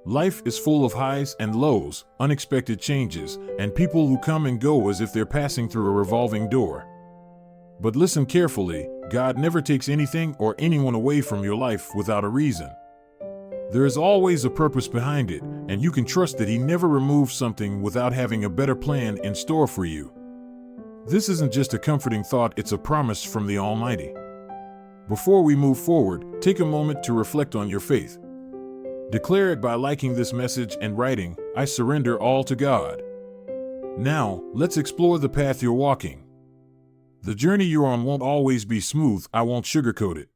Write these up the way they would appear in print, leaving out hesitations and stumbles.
Life is full of highs and lows, unexpected changes, and people who come and go as if they're passing through a revolving door. But listen carefully, God never takes anything or anyone away from your life without a reason. There is always a purpose behind it, and you can trust that He never removes something without having a better plan in store for you. This isn't just a comforting thought, it's a promise from the Almighty. Before we move forward, take a moment to reflect on your faith. Declare it by liking this message and writing, "I surrender all to God." Now, let's explore the path you're walking. The journey you're on won't always be smooth, I won't sugarcoat it.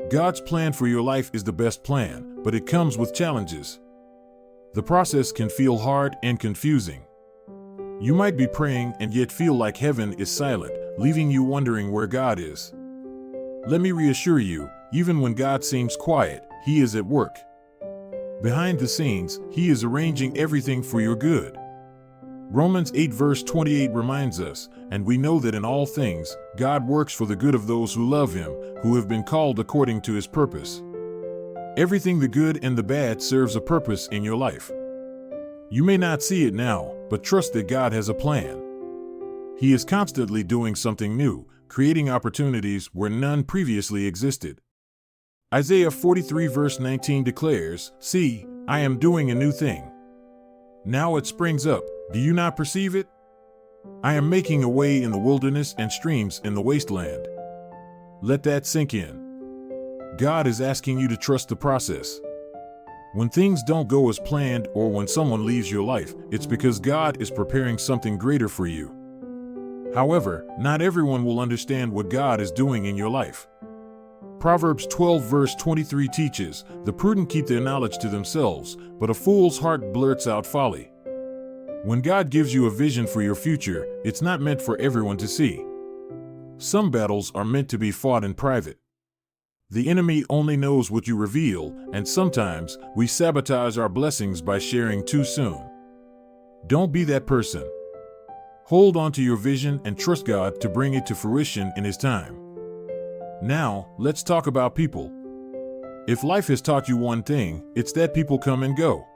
God's plan for your life is the best plan, but it comes with challenges. The process can feel hard and confusing. You might be praying and yet feel like heaven is silent, leaving you wondering where God is. Let me reassure you, even when God seems quiet, He is at work. Behind the scenes, He is arranging everything for your good. Romans 8 verse 28 reminds us, "And we know that in all things, God works for the good of those who love Him, who have been called according to His purpose." Everything, the good and the bad, serves a purpose in your life. You may not see it now, but trust that God has a plan. He is constantly doing something new, creating opportunities where none previously existed. Isaiah 43 verse 19 declares, "See, I am doing a new thing. Now it springs up. Do you not perceive it? I am making a way in the wilderness and streams in the wasteland." Let that sink in. God is asking you to trust the process. When things don't go as planned or when someone leaves your life, it's because God is preparing something greater for you. However, not everyone will understand what God is doing in your life. Proverbs 12 verse 23 teaches, "The prudent keep their knowledge to themselves, but a fool's heart blurts out folly." When God gives you a vision for your future, it's not meant for everyone to see. Some battles are meant to be fought in private. The enemy only knows what you reveal, and sometimes we sabotage our blessings by sharing too soon. Don't be that person. Hold on to your vision and trust God to bring it to fruition in His time. Now, let's talk about people. If life has taught you one thing, it's that people come and go.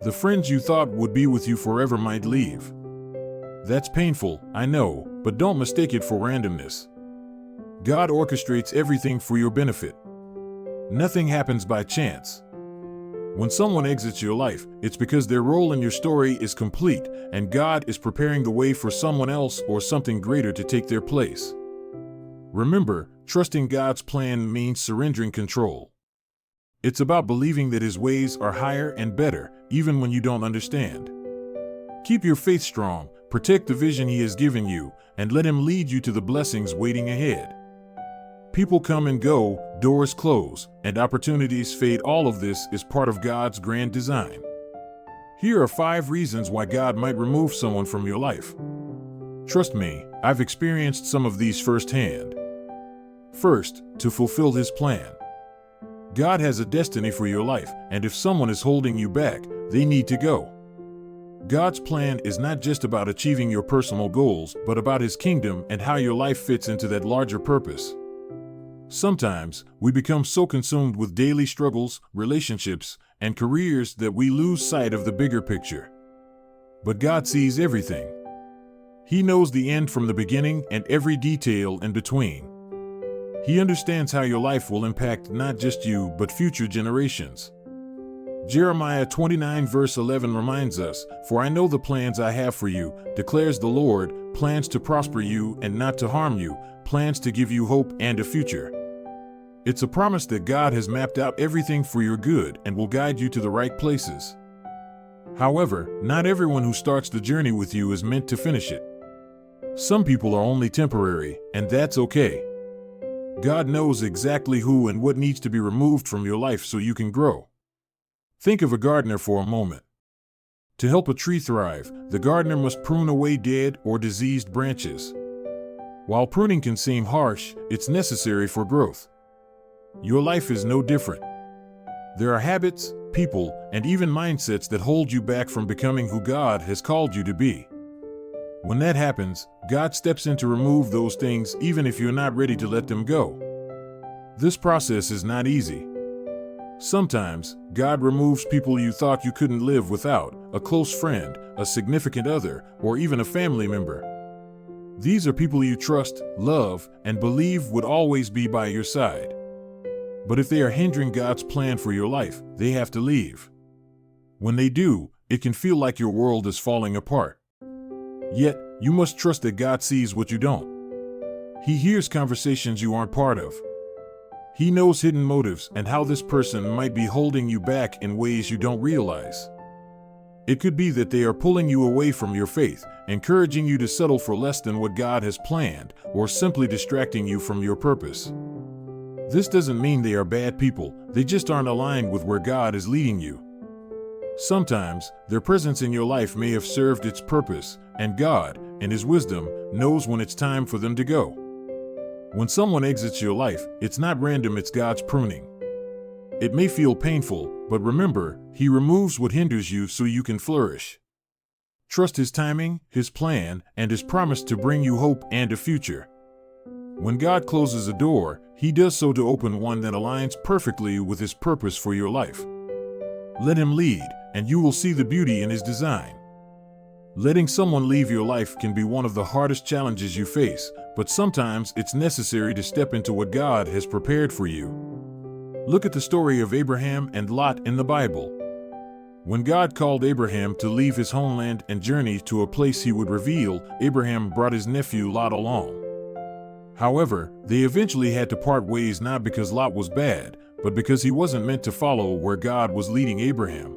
The friends you thought would be with you forever might leave. That's painful, I know, but don't mistake it for randomness. God orchestrates everything for your benefit. Nothing happens by chance. When someone exits your life, it's because their role in your story is complete, and God is preparing the way for someone else or something greater to take their place. Remember, trusting God's plan means surrendering control. It's about believing that His ways are higher and better, even when you don't understand. Keep your faith strong, protect the vision He has given you, and let Him lead you to the blessings waiting ahead. People come and go, doors close, and opportunities fade. All of this is part of God's grand design. Here are 5 reasons why God might remove someone from your life. Trust me, I've experienced some of these firsthand. First, to fulfill His plan. God has a destiny for your life, and if someone is holding you back, they need to go. God's plan is not just about achieving your personal goals, but about His kingdom and how your life fits into that larger purpose. Sometimes, we become so consumed with daily struggles, relationships, and careers that we lose sight of the bigger picture. But God sees everything. He knows the end from the beginning and every detail in between. He understands how your life will impact not just you, but future generations. Jeremiah 29 verse 11 reminds us, "For I know the plans I have for you, declares the Lord, plans to prosper you and not to harm you, plans to give you hope and a future." It's a promise that God has mapped out everything for your good and will guide you to the right places. However, not everyone who starts the journey with you is meant to finish it. Some people are only temporary, and that's okay. God knows exactly who and what needs to be removed from your life so you can grow. Think of a gardener for a moment. To help a tree thrive, the gardener must prune away dead or diseased branches. While pruning can seem harsh, it's necessary for growth. Your life is no different. There are habits, people, and even mindsets that hold you back from becoming who God has called you to be. When that happens, God steps in to remove those things even if you're not ready to let them go. This process is not easy. Sometimes, God removes people you thought you couldn't live without, a close friend, a significant other, or even a family member. These are people you trust, love, and believe would always be by your side. But if they are hindering God's plan for your life, they have to leave. When they do, it can feel like your world is falling apart. Yet, you must trust that God sees what you don't. He hears conversations you aren't part of. He knows hidden motives and how this person might be holding you back in ways you don't realize. It could be that they are pulling you away from your faith, encouraging you to settle for less than what God has planned, or simply distracting you from your purpose. This doesn't mean they are bad people, they just aren't aligned with where God is leading you. Sometimes, their presence in your life may have served its purpose, and God, in His wisdom, knows when it's time for them to go. When someone exits your life, it's not random, it's God's pruning. It may feel painful, but remember, He removes what hinders you so you can flourish. Trust His timing, His plan, and His promise to bring you hope and a future. When God closes a door, He does so to open one that aligns perfectly with His purpose for your life. Let Him lead, and you will see the beauty in His design. Letting someone leave your life can be one of the hardest challenges you face, but sometimes it's necessary to step into what God has prepared for you. Look at the story of Abraham and Lot in the Bible. When God called Abraham to leave his homeland and journey to a place He would reveal, Abraham brought his nephew Lot along. However, they eventually had to part ways, not because Lot was bad, but because he wasn't meant to follow where God was leading Abraham.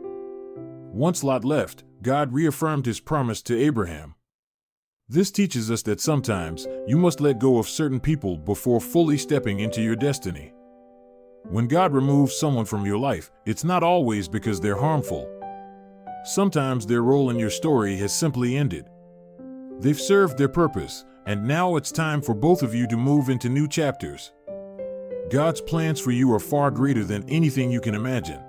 Once Lot left, God reaffirmed His promise to Abraham. This teaches us that sometimes you must let go of certain people before fully stepping into your destiny. When God removes someone from your life, it's not always because they're harmful. Sometimes their role in your story has simply ended. They've served their purpose, and now it's time for both of you to move into new chapters. God's plans for you are far greater than anything you can imagine.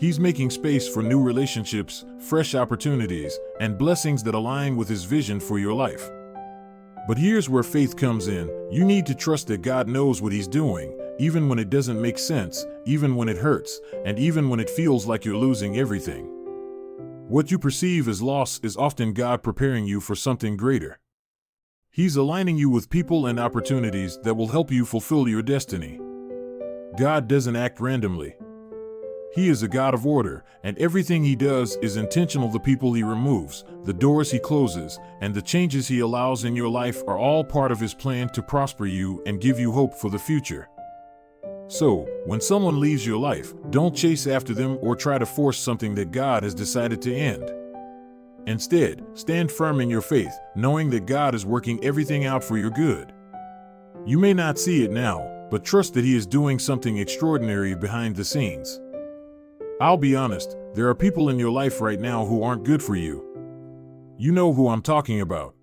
He's making space for new relationships, fresh opportunities, and blessings that align with His vision for your life. But here's where faith comes in. You need to trust that God knows what He's doing, even when it doesn't make sense, even when it hurts, and even when it feels like you're losing everything. What you perceive as loss is often God preparing you for something greater. He's aligning you with people and opportunities that will help you fulfill your destiny. God doesn't act randomly. He is a God of order, and everything He does is intentional. The people He removes, the doors He closes, and the changes He allows in your life are all part of His plan to prosper you and give you hope for the future. So, when someone leaves your life, don't chase after them or try to force something that God has decided to end. Instead, stand firm in your faith, knowing that God is working everything out for your good. You may not see it now, but trust that He is doing something extraordinary behind the scenes. I'll be honest, there are people in your life right now who aren't good for you. You know who I'm talking about.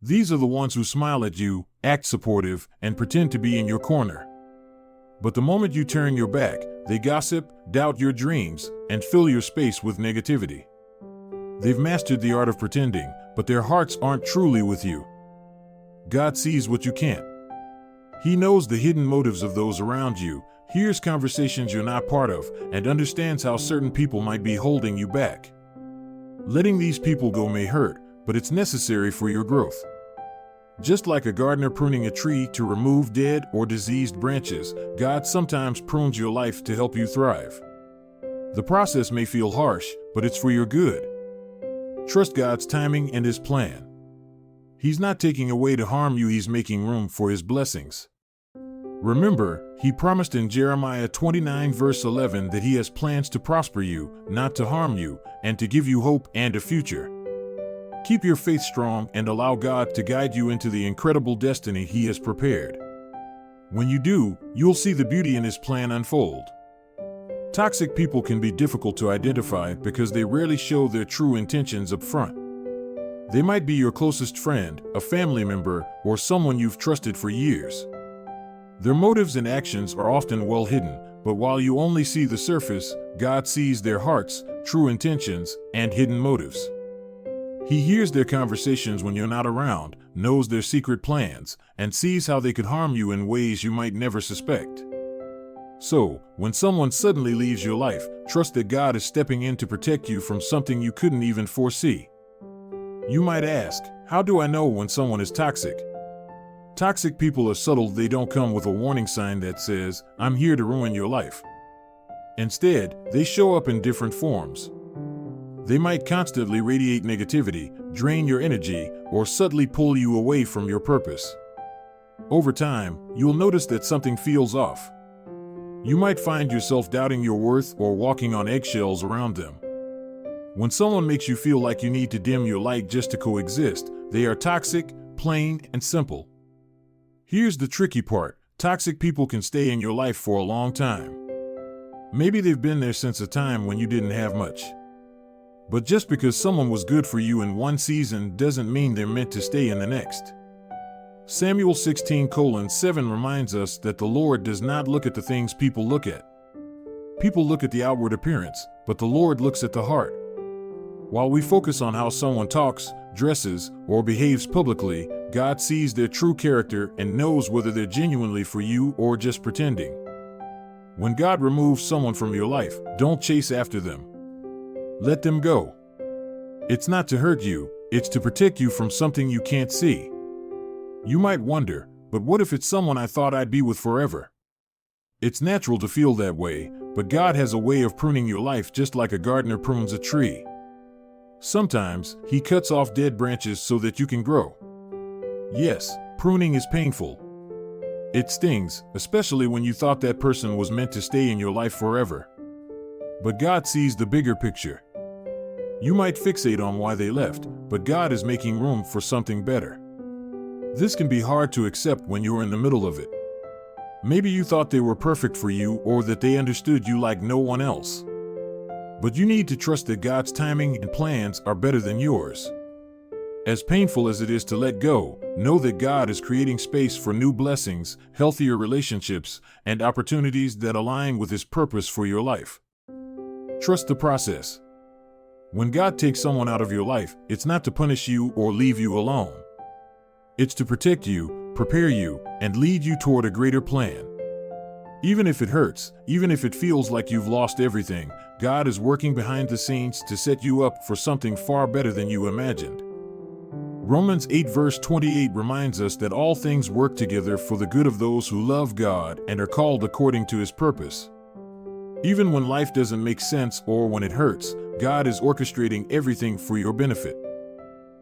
These are the ones who smile at you, act supportive, and pretend to be in your corner. But the moment you turn your back, they gossip, doubt your dreams, and fill your space with negativity. They've mastered the art of pretending, but their hearts aren't truly with you. God sees what you can't. He knows the hidden motives of those around you, hears conversations you're not part of, and understands how certain people might be holding you back. Letting these people go may hurt, but it's necessary for your growth. Just like a gardener pruning a tree to remove dead or diseased branches, God sometimes prunes your life to help you thrive. The process may feel harsh, but it's for your good. Trust God's timing and His plan. He's not taking away to harm you, He's making room for His blessings. Remember, He promised in Jeremiah 29 verse 11 that He has plans to prosper you, not to harm you, and to give you hope and a future. Keep your faith strong and allow God to guide you into the incredible destiny He has prepared. When you do, you'll see the beauty in His plan unfold. Toxic people can be difficult to identify because they rarely show their true intentions up front. They might be your closest friend, a family member, or someone you've trusted for years. Their motives and actions are often well hidden, but while you only see the surface, God sees their hearts, true intentions, and hidden motives. He hears their conversations when you're not around, knows their secret plans, and sees how they could harm you in ways you might never suspect. So, when someone suddenly leaves your life, trust that God is stepping in to protect you from something you couldn't even foresee. You might ask, how do I know when someone is toxic? Toxic people are subtle. They don't come with a warning sign that says, "I'm here to ruin your life." Instead, they show up in different forms. They might constantly radiate negativity, drain your energy, or subtly pull you away from your purpose. Over time, you'll notice that something feels off. You might find yourself doubting your worth or walking on eggshells around them. When someone makes you feel like you need to dim your light just to coexist, they are toxic, plain and simple. Here's the tricky part: toxic people can stay in your life for a long time. Maybe they've been there since a time when you didn't have much. But just because someone was good for you in one season doesn't mean they're meant to stay in the next. Samuel 16:7 reminds us that the Lord does not look at the things people look at. People look at the outward appearance, but the Lord looks at the heart. While we focus on how someone talks, dresses, or behaves publicly, God sees their true character and knows whether they're genuinely for you or just pretending. When God removes someone from your life, don't chase after them. Let them go. It's not to hurt you, it's to protect you from something you can't see. You might wonder, but what if it's someone I thought I'd be with forever? It's natural to feel that way, but God has a way of pruning your life just like a gardener prunes a tree. Sometimes, He cuts off dead branches so that you can grow. Yes, pruning is painful. It stings, especially when you thought that person was meant to stay in your life forever. But God sees the bigger picture. You might fixate on why they left, but God is making room for something better. This can be hard to accept when you're in the middle of it. Maybe you thought they were perfect for you or that they understood you like no one else. But you need to trust that God's timing and plans are better than yours. As painful as it is to let go, know that God is creating space for new blessings, healthier relationships, and opportunities that align with His purpose for your life. Trust the process. When God takes someone out of your life, it's not to punish you or leave you alone. It's to protect you, prepare you, and lead you toward a greater plan. Even if it hurts, even if it feels like you've lost everything, God is working behind the scenes to set you up for something far better than you imagined. Romans 8:28 reminds us that all things work together for the good of those who love God and are called according to His purpose. Even when life doesn't make sense or when it hurts, God is orchestrating everything for your benefit.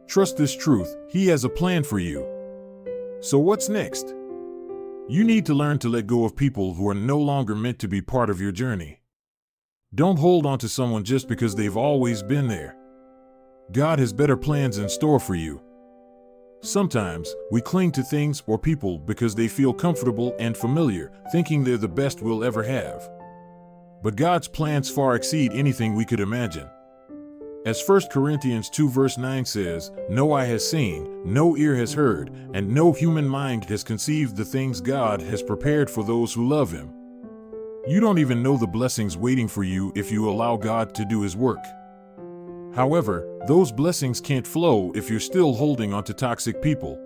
Trust this truth: He has a plan for you. So what's next? You need to learn to let go of people who are no longer meant to be part of your journey. Don't hold on to someone just because they've always been there. God has better plans in store for you. Sometimes, we cling to things or people because they feel comfortable and familiar, thinking they're the best we'll ever have. But God's plans far exceed anything we could imagine. As 1 Corinthians 2:9 says, "No eye has seen, no ear has heard, and no human mind has conceived the things God has prepared for those who love Him." You don't even know the blessings waiting for you if you allow God to do His work. However, those blessings can't flow if you're still holding on to toxic people.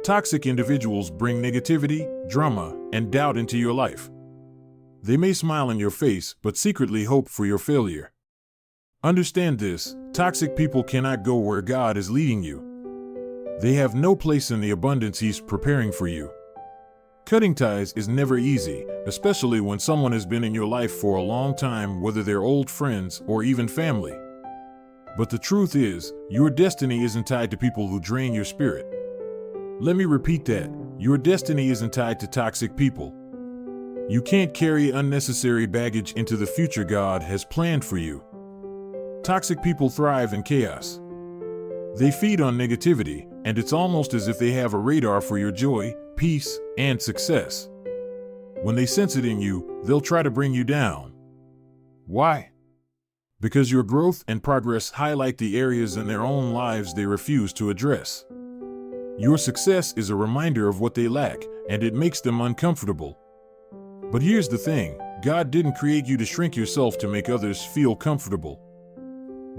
Toxic individuals bring negativity, drama, and doubt into your life. They may smile in your face, but secretly hope for your failure. Understand this: toxic people cannot go where God is leading you. They have no place in the abundance He's preparing for you. Cutting ties is never easy, especially when someone has been in your life for a long time, whether they're old friends or even family. But the truth is, your destiny isn't tied to people who drain your spirit. Let me repeat that: your destiny isn't tied to toxic people. You can't carry unnecessary baggage into the future God has planned for you. Toxic people thrive in chaos. They feed on negativity, and it's almost as if they have a radar for your joy, peace, and success. When they sense it in you, they'll try to bring you down. Why? Because your growth and progress highlight the areas in their own lives they refuse to address. Your success is a reminder of what they lack, and it makes them uncomfortable. But here's the thing: God didn't create you to shrink yourself to make others feel comfortable.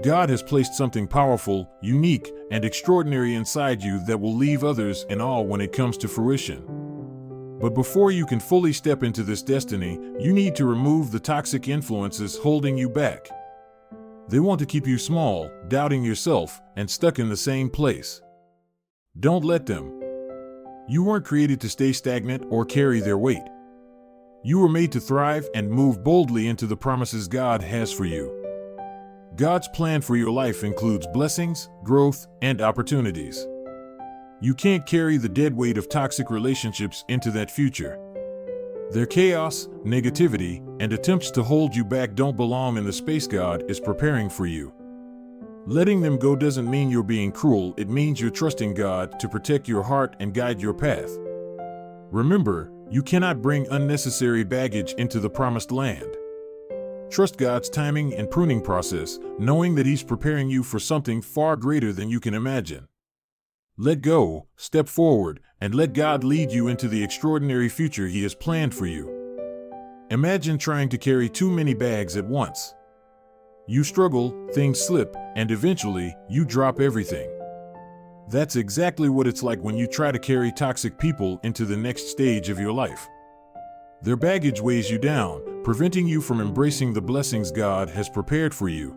God has placed something powerful, unique, and extraordinary inside you that will leave others in awe when it comes to fruition. But before you can fully step into this destiny, you need to remove the toxic influences holding you back. They want to keep you small, doubting yourself, and stuck in the same place. Don't let them. You weren't created to stay stagnant or carry their weight. You were made to thrive and move boldly into the promises God has for you. God's plan for your life includes blessings, growth, and opportunities. You can't carry the dead weight of toxic relationships into that future. Their chaos, negativity, and attempts to hold you back don't belong in the space God is preparing for you. Letting them go doesn't mean you're being cruel, it means you're trusting God to protect your heart and guide your path. Remember, you cannot bring unnecessary baggage into the promised land. Trust God's timing and pruning process, knowing that He's preparing you for something far greater than you can imagine. Let go, step forward, and let God lead you into the extraordinary future He has planned for you. Imagine trying to carry too many bags at once. You struggle, things slip, and eventually, you drop everything. That's exactly what it's like when you try to carry toxic people into the next stage of your life. Their baggage weighs you down, preventing you from embracing the blessings God has prepared for you.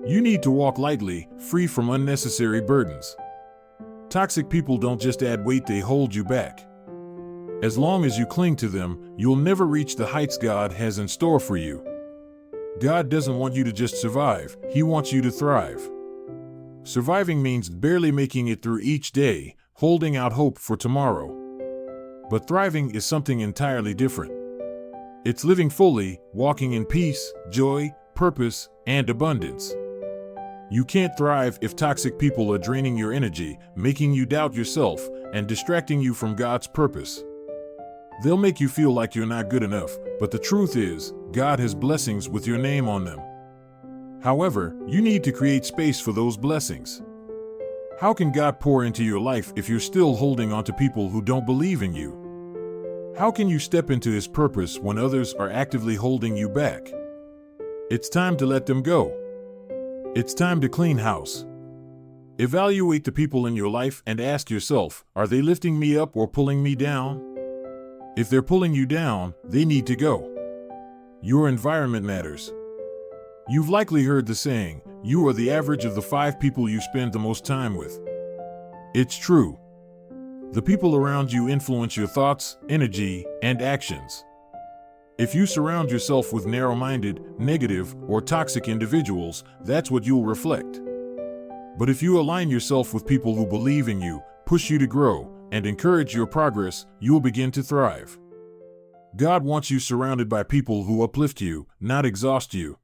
You need to walk lightly, free from unnecessary burdens. Toxic people don't just add weight, they hold you back. As long as you cling to them, you'll never reach the heights God has in store for you. God doesn't want you to just survive, He wants you to thrive. Surviving means barely making it through each day, holding out hope for tomorrow. But thriving is something entirely different. It's living fully, walking in peace, joy, purpose, and abundance. You can't thrive if toxic people are draining your energy, making you doubt yourself, and distracting you from God's purpose. They'll make you feel like you're not good enough, but the truth is, God has blessings with your name on them. However, you need to create space for those blessings. How can God pour into your life if you're still holding on to people who don't believe in you? How can you step into His purpose when others are actively holding you back? It's time to let them go. It's time to clean house. Evaluate the people in your life and ask yourself, are they lifting me up or pulling me down? If they're pulling you down, they need to go. Your environment matters. You've likely heard the saying, you are the average of the 5 people you spend the most time with. It's true. The people around you influence your thoughts, energy, and actions. If you surround yourself with narrow-minded, negative, or toxic individuals, that's what you'll reflect. But if you align yourself with people who believe in you, push you to grow, and encourage your progress, you'll begin to thrive. God wants you surrounded by people who uplift you, not exhaust you.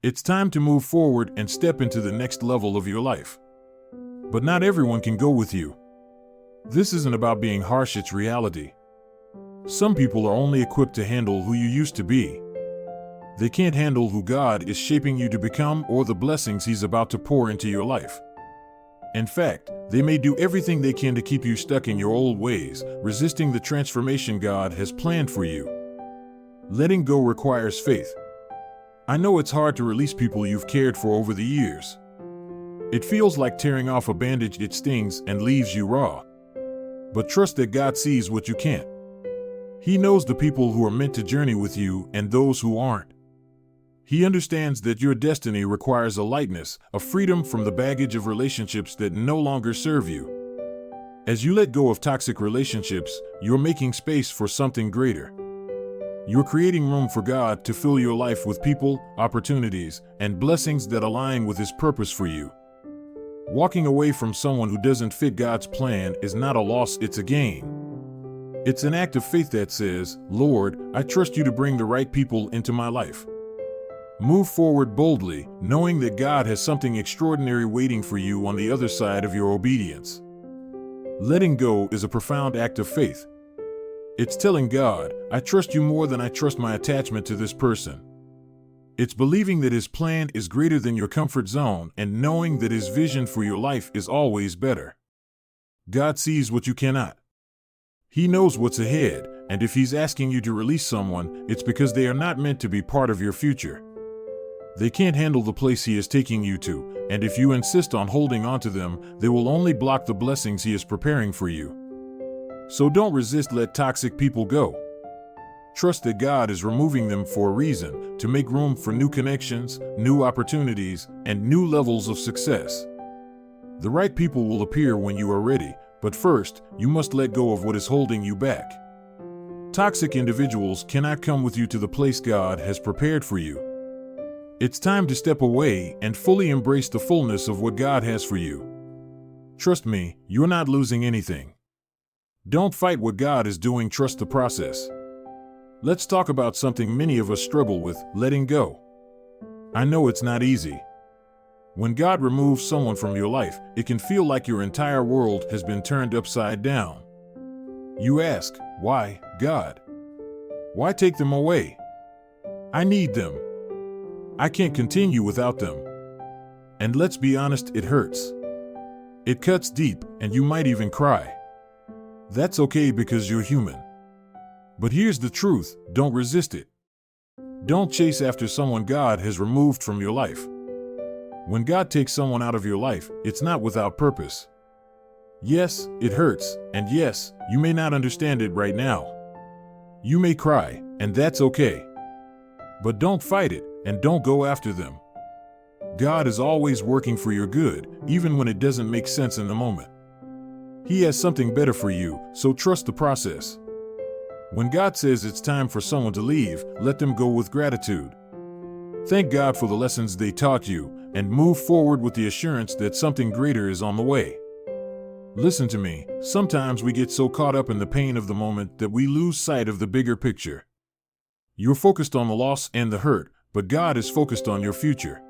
It's time to move forward and step into the next level of your life. But not everyone can go with you. This isn't about being harsh, it's reality. Some people are only equipped to handle who you used to be. They can't handle who God is shaping you to become or the blessings He's about to pour into your life. In fact, they may do everything they can to keep you stuck in your old ways, resisting the transformation God has planned for you. Letting go requires faith. I know it's hard to release people you've cared for over the years. It feels like tearing off a bandage, it stings and leaves you raw. But trust that God sees what you can't. He knows the people who are meant to journey with you and those who aren't. He understands that your destiny requires a lightness, a freedom from the baggage of relationships that no longer serve you. As you let go of toxic relationships, you're making space for something greater. You're creating room for God to fill your life with people, opportunities, and blessings that align with His purpose for you. Walking away from someone who doesn't fit God's plan is not a loss, it's a gain. It's an act of faith that says, Lord, I trust you to bring the right people into my life. Move forward boldly, knowing that God has something extraordinary waiting for you on the other side of your obedience. Letting go is a profound act of faith. It's telling God, I trust you more than I trust my attachment to this person. It's believing that His plan is greater than your comfort zone and knowing that His vision for your life is always better. God sees what you cannot. He knows what's ahead, and if He's asking you to release someone, it's because they are not meant to be part of your future. They can't handle the place He is taking you to, and if you insist on holding on to them, they will only block the blessings He is preparing for you. So don't resist, let toxic people go. Trust that God is removing them for a reason, to make room for new connections, new opportunities, and new levels of success. The right people will appear when you are ready, but first, you must let go of what is holding you back. Toxic individuals cannot come with you to the place God has prepared for you. It's time to step away and fully embrace the fullness of what God has for you. Trust me, you're not losing anything. Don't fight what God is doing, trust the process. Let's talk about something many of us struggle with, letting go. I know it's not easy. When God removes someone from your life, it can feel like your entire world has been turned upside down. You ask, why, God? Why take them away? I need them. I can't continue without them. And let's be honest, it hurts. It cuts deep, and you might even cry. That's okay because you're human. But here's the truth, don't resist it. Don't chase after someone God has removed from your life. When God takes someone out of your life, it's not without purpose. Yes, it hurts, and yes, you may not understand it right now. You may cry, and that's okay. But don't fight it, and don't go after them. God is always working for your good, even when it doesn't make sense in the moment. He has something better for you, so trust the process. When God says it's time for someone to leave, let them go with gratitude. Thank God for the lessons they taught you, and move forward with the assurance that something greater is on the way. Listen to me, sometimes we get so caught up in the pain of the moment that we lose sight of the bigger picture. You're focused on the loss and the hurt, but God is focused on your future.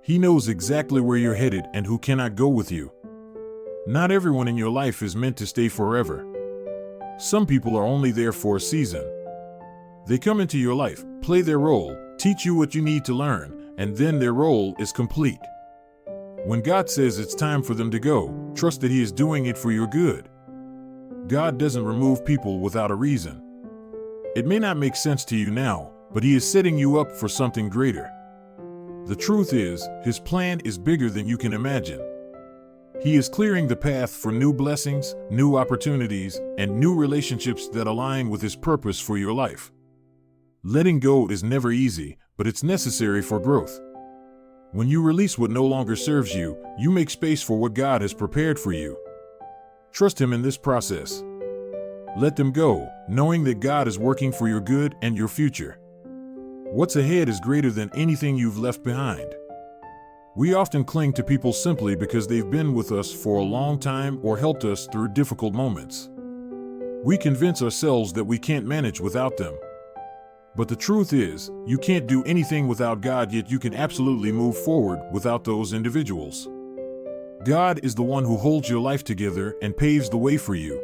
He knows exactly where you're headed and who cannot go with you. Not everyone in your life is meant to stay forever. Some people are only there for a season. They come into your life, play their role, teach you what you need to learn, and then their role is complete. When God says it's time for them to go, trust that He is doing it for your good. God doesn't remove people without a reason. It may not make sense to you now, but He is setting you up for something greater. The truth is, His plan is bigger than you can imagine. He is clearing the path for new blessings, new opportunities, and new relationships that align with His purpose for your life. Letting go is never easy, but it's necessary for growth. When you release what no longer serves you, you make space for what God has prepared for you. Trust Him in this process. Let them go, knowing that God is working for your good and your future. What's ahead is greater than anything you've left behind. We often cling to people simply because they've been with us for a long time or helped us through difficult moments. We convince ourselves that we can't manage without them. But the truth is, you can't do anything without God, yet you can absolutely move forward without those individuals. God is the one who holds your life together and paves the way for you.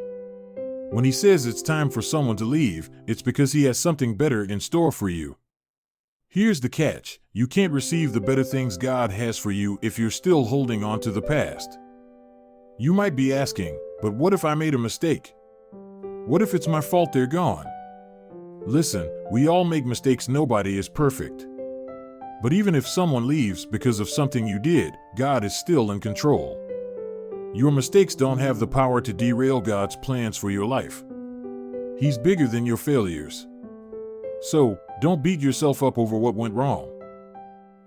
When He says it's time for someone to leave, it's because He has something better in store for you. Here's the catch, you can't receive the better things God has for you if you're still holding on to the past. You might be asking, but what if I made a mistake? What if it's my fault they're gone? Listen, we all make mistakes, nobody is perfect. But even if someone leaves because of something you did, God is still in control. Your mistakes don't have the power to derail God's plans for your life. He's bigger than your failures. So, don't beat yourself up over what went wrong.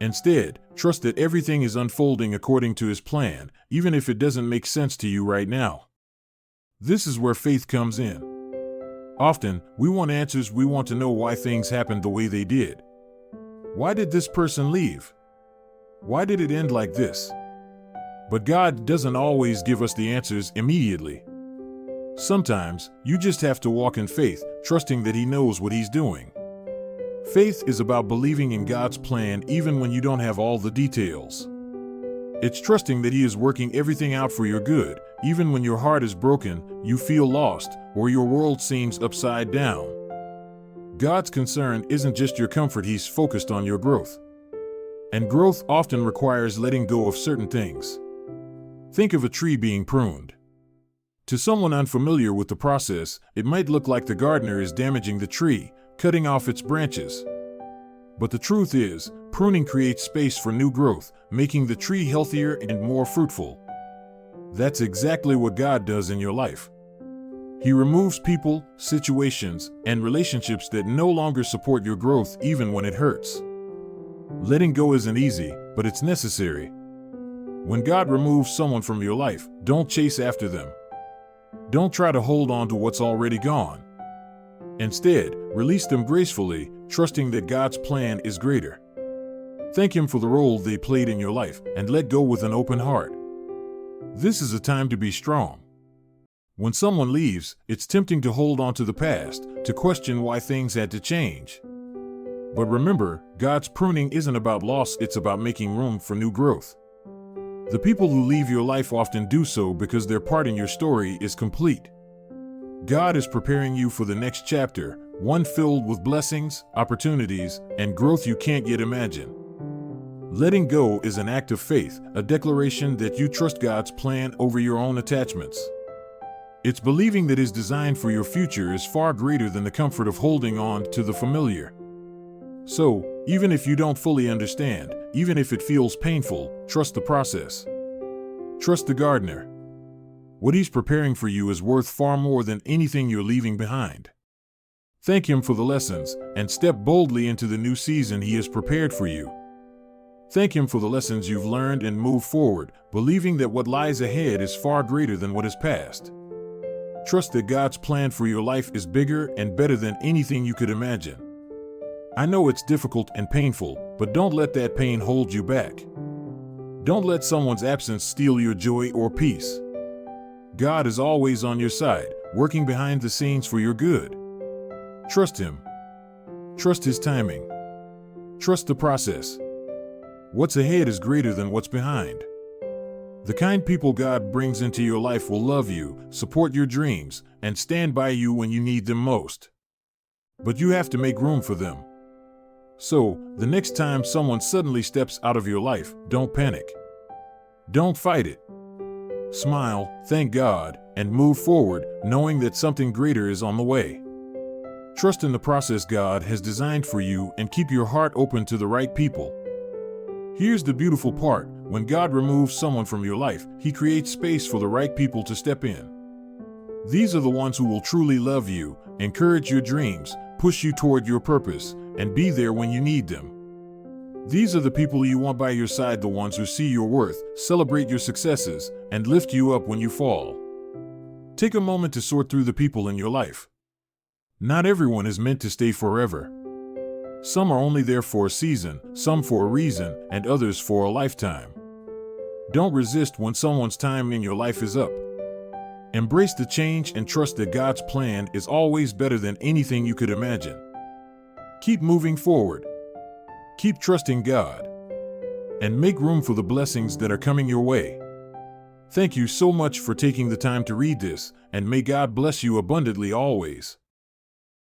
Instead, trust that everything is unfolding according to His plan, even if it doesn't make sense to you right now. This is where faith comes in. Often, we want answers, we want to know why things happened the way they did. Why did this person leave? Why did it end like this? But God doesn't always give us the answers immediately. Sometimes, you just have to walk in faith, trusting that He knows what He's doing. Faith is about believing in God's plan even when you don't have all the details. It's trusting that He is working everything out for your good, even when your heart is broken, you feel lost, or your world seems upside down. God's concern isn't just your comfort, He's focused on your growth. And growth often requires letting go of certain things. Think of a tree being pruned. To someone unfamiliar with the process, it might look like the gardener is damaging the tree, cutting off its branches. But the truth is, pruning creates space for new growth, making the tree healthier and more fruitful. That's exactly what God does in your life. He removes people, situations, and relationships that no longer support your growth even when it hurts. Letting go isn't easy, but it's necessary. When God removes someone from your life, don't chase after them. Don't try to hold on to what's already gone. Instead, release them gracefully, trusting that God's plan is greater. Thank Him for the role they played in your life and let go with an open heart. This is a time to be strong. When someone leaves, it's tempting to hold on to the past, to question why things had to change. But remember, God's pruning isn't about loss, it's about making room for new growth. The people who leave your life often do so because their part in your story is complete. God is preparing you for the next chapter, one filled with blessings, opportunities, and growth you can't yet imagine. Letting go is an act of faith, a declaration that you trust God's plan over your own attachments. It's believing that His design for your future is far greater than the comfort of holding on to the familiar. So, even if you don't fully understand, even if it feels painful, trust the process. Trust the gardener. What He's preparing for you is worth far more than anything you're leaving behind. Thank Him for the lessons, and step boldly into the new season He has prepared for you. Thank Him for the lessons you've learned and move forward, believing that what lies ahead is far greater than what is past. Trust that God's plan for your life is bigger and better than anything you could imagine. I know it's difficult and painful, but don't let that pain hold you back. Don't let someone's absence steal your joy or peace. God is always on your side, working behind the scenes for your good. Trust Him. Trust His timing. Trust the process. What's ahead is greater than what's behind. The kind people God brings into your life will love you, support your dreams, and stand by you when you need them most. But you have to make room for them. So, the next time someone suddenly steps out of your life, don't panic. Don't fight it. Smile, thank God, and move forward, knowing that something greater is on the way. Trust in the process God has designed for you and keep your heart open to the right people. Here's the beautiful part: when God removes someone from your life, He creates space for the right people to step in. These are the ones who will truly love you, encourage your dreams, push you toward your purpose, and be there when you need them. These are the people you want by your side, the ones who see your worth, celebrate your successes, and lift you up when you fall. Take a moment to sort through the people in your life. Not everyone is meant to stay forever. Some are only there for a season, some for a reason, and others for a lifetime. Don't resist when someone's time in your life is up. Embrace the change and trust that God's plan is always better than anything you could imagine. Keep moving forward. Keep trusting God. And make room for the blessings that are coming your way. Thank you so much for taking the time to read this, and may God bless you abundantly always.